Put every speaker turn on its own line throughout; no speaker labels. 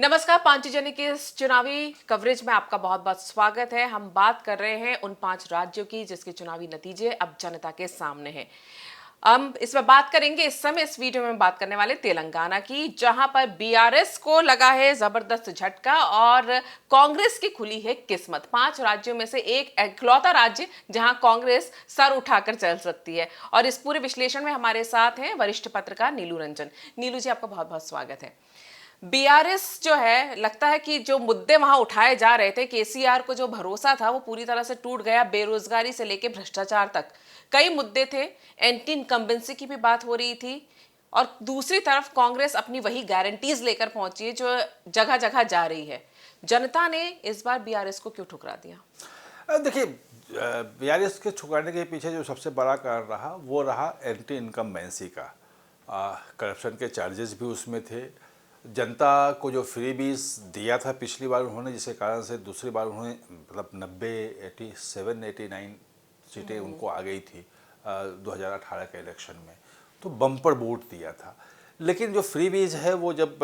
नमस्कार, पांचजन्य के इस चुनावी कवरेज में आपका बहुत बहुत स्वागत है। हम बात कर रहे हैं उन 5 राज्यों की जिसके चुनावी नतीजे अब जनता के सामने हैं। हम इसमें बात करेंगे, इस समय इस वीडियो में बात करने वाले तेलंगाना की, जहां पर बीआरएस को लगा है जबरदस्त झटका और कांग्रेस की खुली है किस्मत। 5 राज्यों में से एक इकलौता राज्य जहां कांग्रेस सर उठाकर चल सकती है। और इस पूरे विश्लेषण में हमारे साथ हैं वरिष्ठ पत्रकार नीलू रंजन। नीलू जी, आपका बहुत बहुत स्वागत है। बीआरएस जो है, लगता है कि जो मुद्दे वहां उठाए जा रहे थे, केसीआर को जो भरोसा था वो पूरी तरह से टूट गया। बेरोजगारी से लेकर भ्रष्टाचार तक कई मुद्दे थे। एंटी इनकम्बेंसी की भी बात हो रही थी और दूसरी तरफ कांग्रेस अपनी वही गारंटीज लेकर पहुंची है जो जगह जगह जा रही है। जनता ने इस बार बीआरएस को क्यों ठुकरा दिया?
देखिए, बीआरएस के ठुकराने के पीछे जो सबसे बड़ा कारण रहा वो रहा एंटी इनकम्बेंसी का। करप्शन के चार्जेस भी उसमें थे। जनता को जो फ्रीबीज दिया था पिछली बार उन्होंने, जिसके कारण से दूसरी बार उन्होंने मतलब 87-89 सीटें उनको आ गई थी 2018 के इलेक्शन में, तो बम्पर वोट दिया था। लेकिन जो फ्रीबीज है वो जब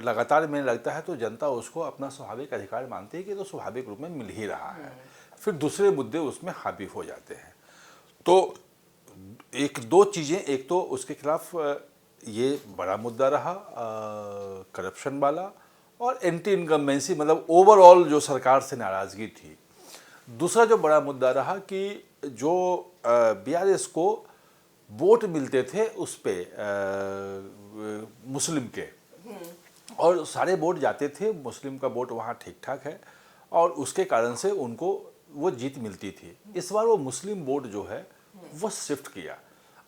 लगातार मिलने लगता है तो जनता उसको अपना स्वाभाविक अधिकार मानती है कि तो स्वाभाविक रूप में मिल ही रहा है। फिर दूसरे मुद्दे उसमें हावी हो जाते हैं। तो एक दो चीज़ें, एक तो उसके खिलाफ ये बड़ा मुद्दा रहा करप्शन वाला, और एंटी इनकम्बेंसी, मतलब ओवरऑल जो सरकार से नाराज़गी थी। दूसरा जो बड़ा मुद्दा रहा कि जो बीआरएस को वोट मिलते थे उस पे मुस्लिम के, और सारे वोट जाते थे, मुस्लिम का वोट वहाँ ठीक ठाक है और उसके कारण से उनको वो जीत मिलती थी। इस बार वो मुस्लिम वोट जो है वो शिफ्ट किया,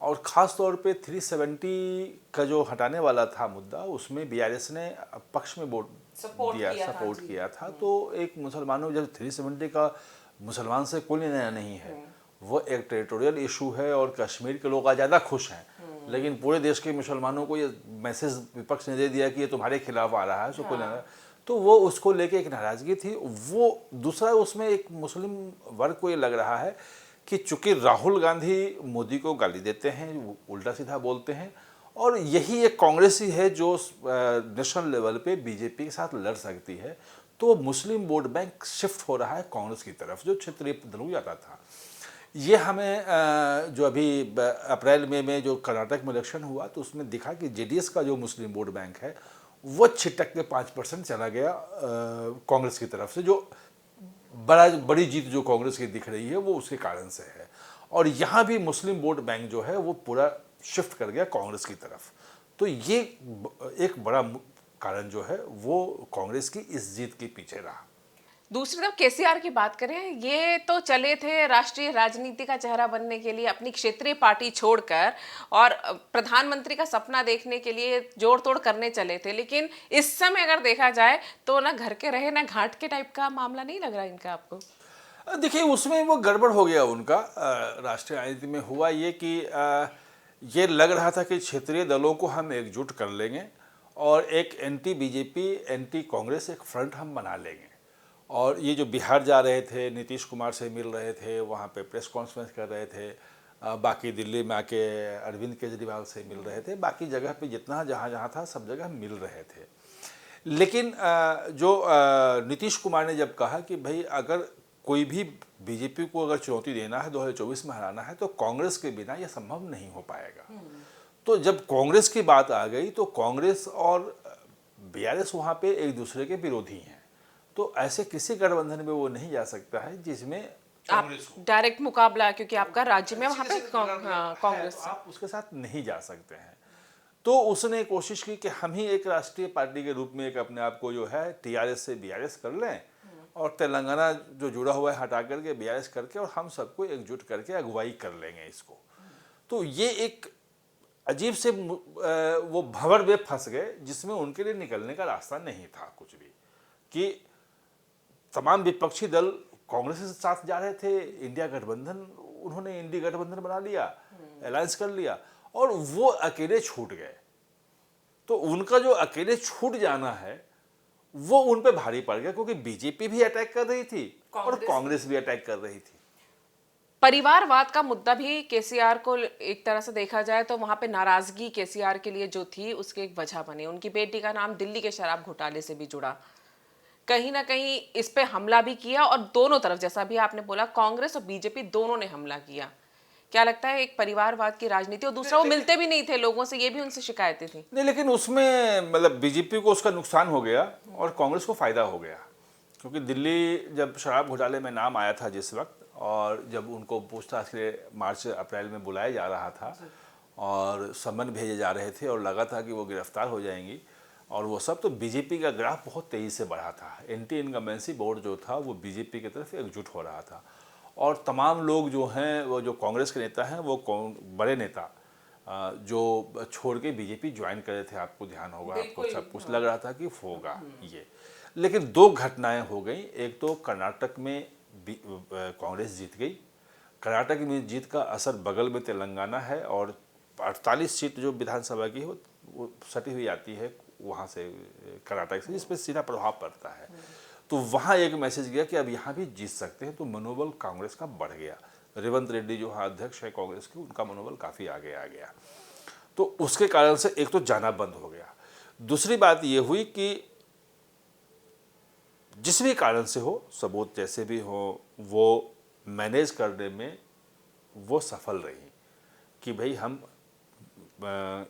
और ख़ास तौर पे 370 का जो हटाने वाला था मुद्दा, उसमें बीआरएस ने पक्ष में वोट दिया, सपोर्ट किया था। तो एक मुसलमानों, जब 370 का मुसलमान से कोई लेना नहीं है, वो एक टेरिटोरियल इशू है और कश्मीर के लोग आज ज़्यादा खुश हैं। लेकिन पूरे देश के मुसलमानों को ये मैसेज विपक्ष ने दे दिया कि ये तुम्हारे खिलाफ आ रहा है, सो कोई लेना, तो वो उसको लेके एक नाराज़गी थी। वो दूसरा, उसमें एक मुस्लिम वर्ग को ये लग रहा है कि चूंकि राहुल गांधी मोदी को गाली देते हैं, उल्टा सीधा बोलते हैं, और यही एक कांग्रेस ही है जो नेशनल लेवल पे बीजेपी के साथ लड़ सकती है, तो मुस्लिम वोट बैंक शिफ्ट हो रहा है कांग्रेस की तरफ, जो क्षेत्रीय दलों जाता था। ये हमें जो अभी अप्रैल में जो कर्नाटक में इलेक्शन हुआ तो उसमें दिखा कि जेडीएस का जो मुस्लिम वोट बैंक है वो छिटक के 5% चला गया कांग्रेस की तरफ से। जो बड़ी जीत जो कांग्रेस की दिख रही है वो उसके कारण से है, और यहाँ भी मुस्लिम वोट बैंक जो है वो पूरा शिफ्ट कर गया कांग्रेस की तरफ। तो ये एक बड़ा कारण जो है वो कांग्रेस की इस जीत के पीछे रहा।
दूसरी तरफ केसीआर की बात करें, ये तो चले थे राष्ट्रीय राजनीति का चेहरा बनने के लिए, अपनी क्षेत्रीय पार्टी छोड़कर, और प्रधानमंत्री का सपना देखने के लिए जोड़ तोड़ करने चले थे। लेकिन इस समय अगर देखा जाए तो ना घर के रहे ना घाट के टाइप का मामला नहीं लग रहा इनका आपको?
देखिए, उसमें वो गड़बड़ हो गया उनका। राष्ट्रीय राजनीति में हुआ ये कि ये लग रहा था कि क्षेत्रीय दलों को हम एकजुट कर लेंगे और एक एंटी बीजेपी एंटी कांग्रेस एक फ्रंट हम बना लेंगे। और ये जो बिहार जा रहे थे, नीतीश कुमार से मिल रहे थे, वहाँ पे प्रेस कॉन्फ्रेंस कर रहे थे, बाकी दिल्ली में आके अरविंद केजरीवाल से मिल रहे थे, बाकी जगह पे जितना जहाँ जहाँ था सब जगह मिल रहे थे। लेकिन जो नीतीश कुमार ने जब कहा कि भाई अगर कोई भी बीजेपी को अगर चुनौती देना है, 2024 में हराना है, तो कांग्रेस के बिना यह संभव नहीं हो पाएगा। तो जब कांग्रेस की बात आ गई तो कांग्रेस और बीआरएस वहाँ पे एक दूसरे के विरोधी हैं, तो ऐसे किसी गठबंधन में वो नहीं जा सकता है जिसमें
आप डायरेक्ट मुकाबला, क्योंकि आपका राज्य में वहां पे कांग्रेस,
तो आप उसके साथ नहीं जा सकते हैं। तो उसने कोशिश की कि हम ही एक राष्ट्रीय पार्टी के रूप में एक अपने आप को जो है टीआरएस से बीआरएस कर लें, और तेलंगाना जो जुड़ा हुआ है हटा करके बीआरएस करके, और हम सबको एकजुट करके अगुवाई कर लेंगे इसको। तो ये एक अजीब से वो भंवर में फंस गए जिसमें उनके लिए निकलने का रास्ता नहीं था कुछ भी। कि तमाम विपक्षी दल कांग्रेस के साथ जा रहे थे, इंडिया गठबंधन, उन्होंने इंडी गठबंधन बना लिया, अलायंस कर लिया, और वो अकेले छूट गए। तो उनका जो अकेले छूट जाना है वो उन पे भारी पड़ गया, क्योंकि बीजेपी भी अटैक कर रही थी और कांग्रेस भी अटैक कर रही थी।
परिवारवाद का मुद्दा भी केसीआर को एक तरह से देखा जाए तो वहां पे नाराजगी केसीआर के लिए जो थी उसकी एक वजह बनी। उनकी बेटी का नाम दिल्ली के शराब घोटाले से भी जुड़ा, कहीं ना कहीं इस पे हमला भी किया, और दोनों तरफ, जैसा भी आपने बोला, कांग्रेस और बीजेपी दोनों ने हमला किया। क्या लगता है, एक परिवारवाद की राजनीति, और दूसरा वो मिलते भी नहीं थे लोगों से, ये भी उनसे शिकायतें थी।
नहीं, लेकिन उसमें मतलब बीजेपी को उसका नुकसान हो गया और कांग्रेस को फायदा हो गया, क्योंकि दिल्ली जब शराब घोटाले में नाम आया था जिस वक्त, और जब उनको पूछताछ के लिए मार्च अप्रैल में बुलाया जा रहा था और समन भेजे जा रहे थे और लगा था कि वो गिरफ्तार हो जाएंगी और वो सब, तो बीजेपी का ग्राफ बहुत तेज़ी से बढ़ा था। एंटी इनकम्बेंसी बोर्ड जो था वो बीजेपी की तरफ एकजुट हो रहा था, और तमाम लोग जो हैं, वो जो कांग्रेस के नेता हैं, वो बड़े नेता जो छोड़ के बीजेपी ज्वाइन करे थे, आपको ध्यान होगा, आपको सब कुछ लग रहा था कि होगा ये। लेकिन दो घटनाएं हो गई। एक तो कर्नाटक में कांग्रेस जीत गई। कर्नाटक में जीत का असर बगल में तेलंगाना है, और 48 सीट जो विधानसभा की वो सटी हुई आती है वहाँ से, कर्नाटक से, जिस पर सीधा प्रभाव पड़ता है। तो वहाँ एक मैसेज गया कि अब यहाँ भी जीत सकते हैं, तो मनोबल कांग्रेस का बढ़ गया। रेवंत रेड्डी जो अध्यक्ष है कांग्रेस के, उनका मनोबल काफ़ी आगे आ गया। तो उसके कारण से एक तो जाना बंद हो गया। दूसरी बात ये हुई कि जिस भी कारण से हो, सबूत जैसे भी हो, वो मैनेज करने में वो सफल रही कि भाई हम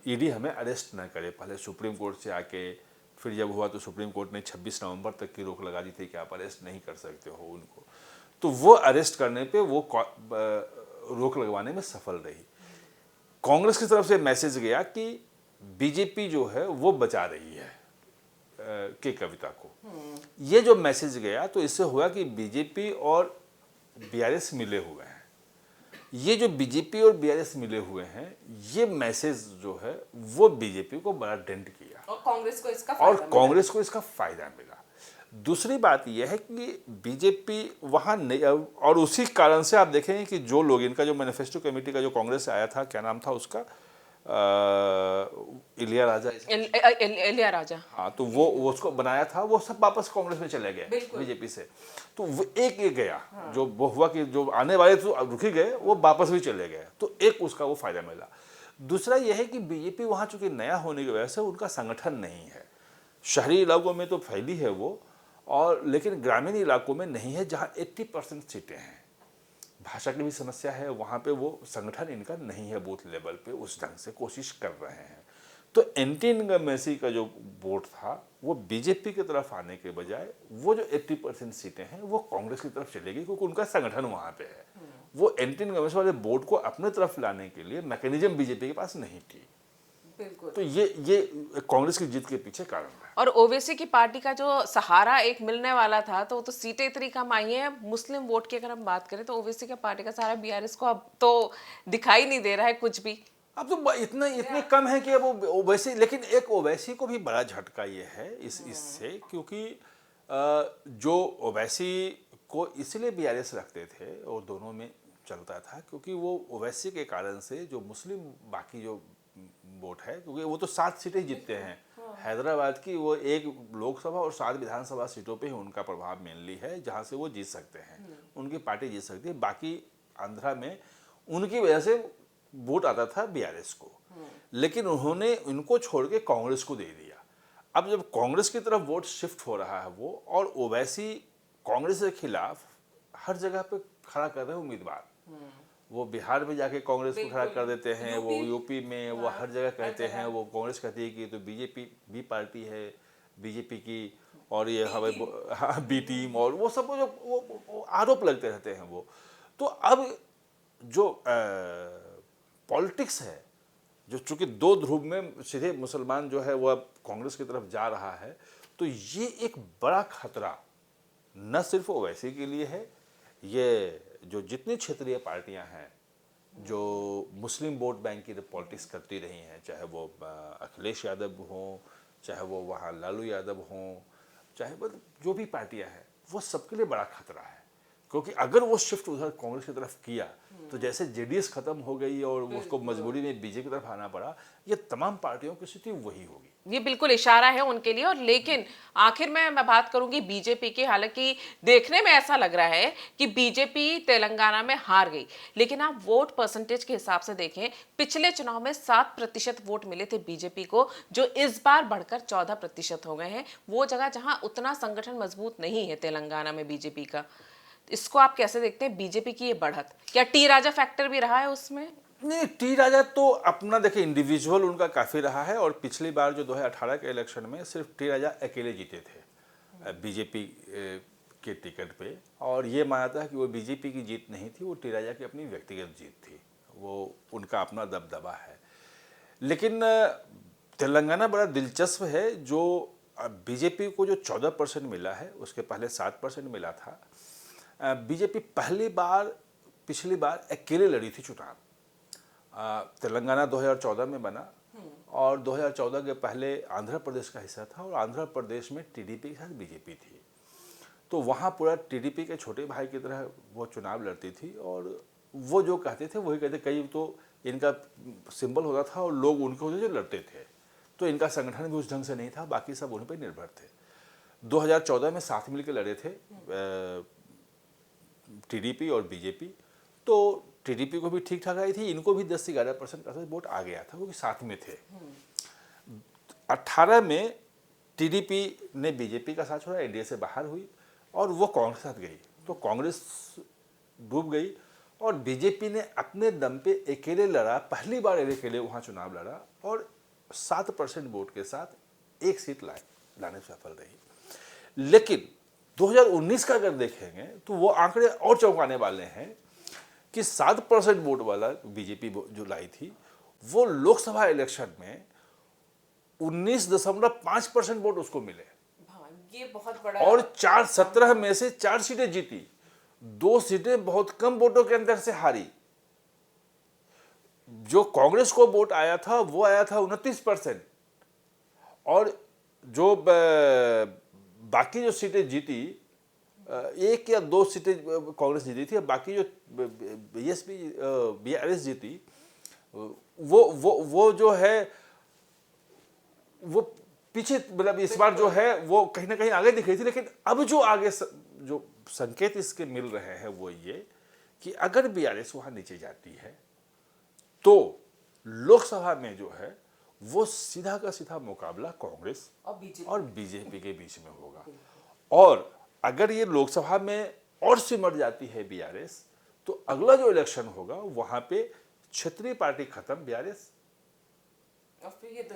ईडी हमें अरेस्ट ना करे। पहले सुप्रीम कोर्ट से आके, फिर जब हुआ तो सुप्रीम कोर्ट ने 26 नवंबर तक की रोक लगा दी थी कि आप अरेस्ट नहीं कर सकते हो उनको। तो वो अरेस्ट करने पे वो रोक लगवाने में सफल रही। कांग्रेस की तरफ से मैसेज गया कि बीजेपी जो है वो बचा रही है के कविता को। ये जो मैसेज गया, तो इससे हुआ कि बीजेपी और बीआरएस मिले हुए हैं। ये जो बीजेपी और बीआरएस मिले हुए हैं, ये मैसेज जो है वो बीजेपी को बड़ा डेंट किया,
और कांग्रेस को इसका
फायदा मिला। दूसरी बात यह है कि बीजेपी वहाँ नहीं, और उसी कारण से आप देखेंगे कि जो लोग, इनका जो मैनिफेस्टो कमेटी का जो कांग्रेस से आया था, क्या नाम था उसका, इलिया राजा, हाँ, तो वो उसको बनाया था, वो सब वापस कांग्रेस में चले गए बीजेपी से। तो वो एक गया, हाँ। जो वो हुआ कि जो आने वाले तो रुक ही गए, वो वापस भी चले गए, तो एक उसका वो फायदा मिला। दूसरा यह है कि बीजेपी वहाँ चूंकि नया होने की वजह से उनका संगठन नहीं है। शहरी इलाकों में तो फैली है वो, और लेकिन ग्रामीण इलाकों में नहीं है, जहाँ 80% सीटें हैं। भाषा की भी समस्या है वहाँ पे, वो संगठन इनका नहीं है बूथ लेवल पे उस ढंग से, कोशिश कर रहे हैं। तो एंटी इनकम्बेंसी का जो वोट था वो बीजेपी की तरफ आने के बजाय वो जो 80% सीटें हैं वो कांग्रेस की तरफ चलेगी, क्योंकि उनका संगठन वहाँ पे है। वो एंटी इनकम्बेंसी वाले वोट को अपने तरफ लाने के लिए मैकेनिज्म बीजेपी के पास नहीं थी।
बिल्कुल।
तो ये कांग्रेस की जीत के पीछे कारण है।
और ओवैसी की पार्टी का जो सहारा एक मिलने वाला था, तो सीटें इतनी कम आई हैं। मुस्लिम वोट की अगर हम बात करें तो ओवैसी की पार्टी का सहारा बीआरएस को अब तो दिखाई नहीं दे रहा है कुछ भी।
अब तो इतने कम है कि अब ओवैसी, लेकिन एक ओवैसी को भी बड़ा झटका ये है इससे, क्योंकि जो ओवैसी को इसलिए बीआरएस रखते थे और दोनों में चलता था, क्योंकि वो ओवैसी के कारण से जो मुस्लिम बाकी जो वोट है, क्योंकि वो तो 7 सीटें जीतते हैं हैदराबाद की, वो 1 लोकसभा और 7 विधानसभा सीटों पे ही उनका प्रभाव मेनली है, जहाँ से वो जीत सकते हैं, उनकी पार्टी जीत सकती है। बाकी आंध्रा में उनकी वजह से वोट आता था बीआरएस को, लेकिन उन्होंने इनको छोड़ के कांग्रेस को दे दिया। अब जब कांग्रेस की तरफ वोट शिफ्ट हो रहा है वो, और ओवैसी कांग्रेस के खिलाफ हर जगह पे खड़ा कर रहे हैं उम्मीदवार, वो बिहार में जाके कांग्रेस को खड़ा कर देते हैं, वो यूपी में, वो हर जगह कहते हैं, वो कांग्रेस कहती है कि तो बीजेपी बी पार्टी है बीजेपी की, और ये हमें बी टीम, और वो सब जो वो आरोप लगते रहते हैं वो। तो अब जो पॉलिटिक्स है, जो चूंकि 2 ध्रुव में सीधे मुसलमान जो है वो अब कांग्रेस की तरफ जा रहा है, तो ये एक बड़ा खतरा न सिर्फ ओवैसी के लिए है, ये जो जितनी क्षेत्रीय पार्टियां हैं जो मुस्लिम वोट बैंक की पॉलिटिक्स करती रही हैं, चाहे वो अखिलेश यादव हों, चाहे वो वहाँ लालू यादव हों, चाहे वो जो भी पार्टियां हैं, वो सबके लिए बड़ा खतरा है। क्योंकि अगर वो शिफ्ट उधर कांग्रेस की तरफ किया, तो जैसे जेडीएस खत्म हो गई और उसको मजबूरी में बीजेपी की तरफ आना पड़ा, ये तमाम पार्टियों की स्थिति वही होगी।
ये बिल्कुल इशारा है उनके लिए। और लेकिन आखिर में मैं बात करूंगी बीजेपी की। हालांकि देखने में ऐसा लग रहा है कि बीजेपी तेलंगाना में हार गई, लेकिन आप वोट परसेंटेज के हिसाब से देखें, पिछले चुनाव में 7% वोट मिले थे बीजेपी को, जो इस बार बढ़कर 14% हो गए हैं। वो जगह जहां उतना संगठन मजबूत नहीं है तेलंगाना में बीजेपी का। इसको आप कैसे देखते हैं, बीजेपी की ये बढ़त? क्या टी राजा फैक्टर भी रहा है उसमें?
नहीं, टी राजा तो अपना देखिए इंडिविजुअल उनका काफ़ी रहा है, और पिछली बार जो 2018 के इलेक्शन में सिर्फ टी राजा अकेले जीते थे बीजेपी के टिकट पे। और ये मानता है कि वो बीजेपी की जीत नहीं थी, वो टी राजा की अपनी व्यक्तिगत जीत थी, वो उनका अपना दबदबा है। लेकिन तेलंगाना बड़ा दिलचस्प है, जो बीजेपी को जो 14% मिला है, उसके पहले 7% मिला था। बीजेपी पिछली बार अकेले लड़ी थी चुनाव। तेलंगाना 2014 में बना, और 2014 के पहले आंध्र प्रदेश का हिस्सा था, और आंध्र प्रदेश में टीडीपी के साथ बीजेपी थी। तो वहाँ पूरा टीडीपी के छोटे भाई की तरह वो चुनाव लड़ती थी, और वो जो कहते थे वही कहते। कई तो इनका सिंबल होता था और लोग उनके होते जो लड़ते थे, तो इनका संगठन भी उस ढंग से नहीं था, बाकी सब उन पर निर्भर थे। 2014 में साथ मिलकर लड़े थे टीडीपी और बीजेपी, तो टीडीपी को भी ठीक ठाक आई थी, इनको भी 10 से 11% का वोट आ गया था, क्योंकि साथ में थे। 18 में टीडीपी ने बीजेपी का साथ छोड़ा, एनडीए से बाहर हुई, और वो कांग्रेस के साथ गई, तो कांग्रेस डूब गई, और बीजेपी ने अपने दम पे अकेले लड़ा, पहली बार अकेले वहाँ चुनाव लड़ा, और 7% वोट के साथ एक सीट लाने में सफल रही। लेकिन 2019 का अगर देखेंगे तो वो आंकड़े और चौंकाने वाले हैं कि 7% वोट वाला बीजेपी जो लाई थी, वो लोकसभा इलेक्शन में 19.5% वोट उसको मिले।
ये बहुत बड़ा।
और 17 में से 4 सीटें जीती, 2 सीटें बहुत कम वोटों के अंतर से हारी। जो कांग्रेस को वोट आया था वो आया था 29%, और जो बाकी जो सीटें जीती, 1 या 2 सीटें कांग्रेस जीती थी, बाकी जो बीआरएस जीती, वो जो है वो पीछे, मतलब इस बार जो है वो कहीं ना कहीं आगे दिख रही थी। लेकिन अब जो आगे जो संकेत इसके मिल रहे हैं वो ये कि अगर बीआरएस वहां नीचे जाती है तो लोकसभा में जो है वो सीधा का सीधा मुकाबला कांग्रेस और बीजेपी के बीच में होगा। और अगर ये लोकसभा में और सिमट जाती है बीआरएस, तो अगला जो इलेक्शन होगा वहां पे क्षेत्रीय पार्टी खत्म, बीआरएस,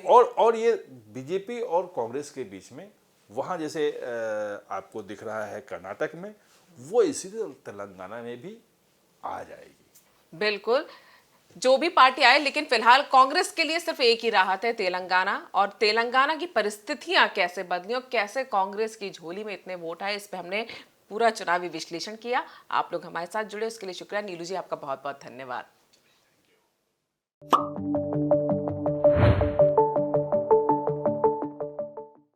और ये बीजेपी और कांग्रेस के बीच में, वहां जैसे आपको दिख रहा है कर्नाटक में, वो इसी तेलंगाना में भी आ जाएगी।
बिल्कुल, जो भी पार्टी आए, लेकिन फिलहाल कांग्रेस के लिए सिर्फ एक ही राहत है, तेलंगाना। और तेलंगाना की परिस्थितियां कैसे बदली और कैसे कांग्रेस की झोली में इतने वोट आए, इस पे हमने पूरा चुनावी विश्लेषण किया। आप लोग हमारे साथ जुड़े उसके लिए शुक्रिया। नीलू जी, आपका बहुत बहुत धन्यवाद।